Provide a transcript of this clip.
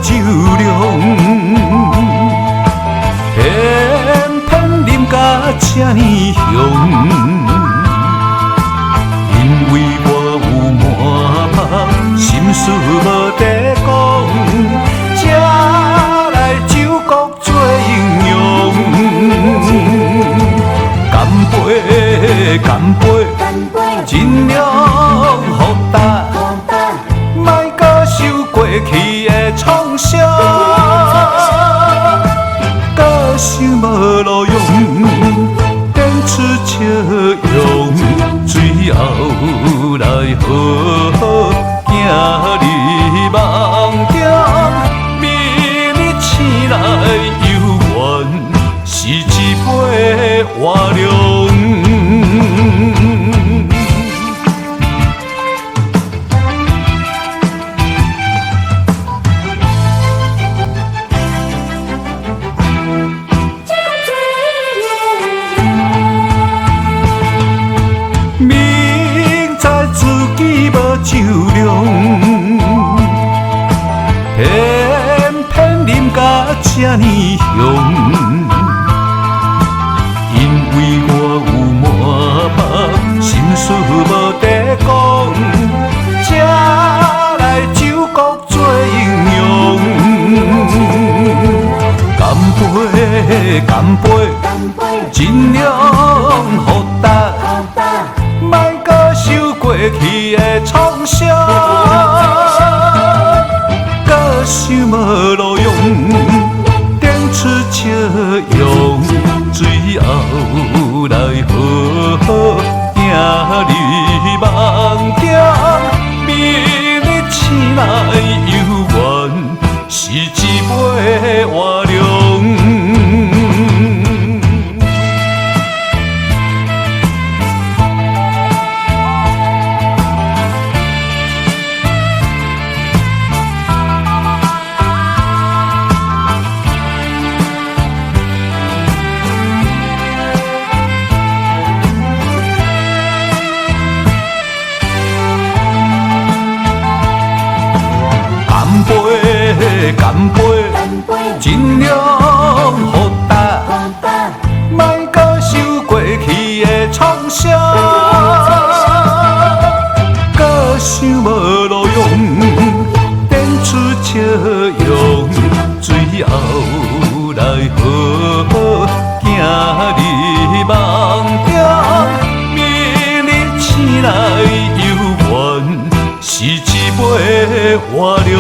酒量，偏偏啉甲这呢香。因为我有满腹心事无地讲，才来酒国做英雄。干杯，干杯，尽量互答，莫搁受过去的创伤，搁想无路用，点出笑容，最后来好好行入梦中，明日醒来犹原是一杯活量。明知自己无酒量，偏偏啉甲这呢香。因为我有满腹心事无地讲，才来酒国做英雄。干杯，干杯，尽量互答，莫搁受过去的创伤，搁想无路用，点出笑容，最后来好好行入梦中，明日醒来犹原是一杯活量。干杯，尽量互答，莫搁受过去的创伤，搁想无路用，点出笑容，最后来好好行入梦中，明日醒来犹原是一杯活量。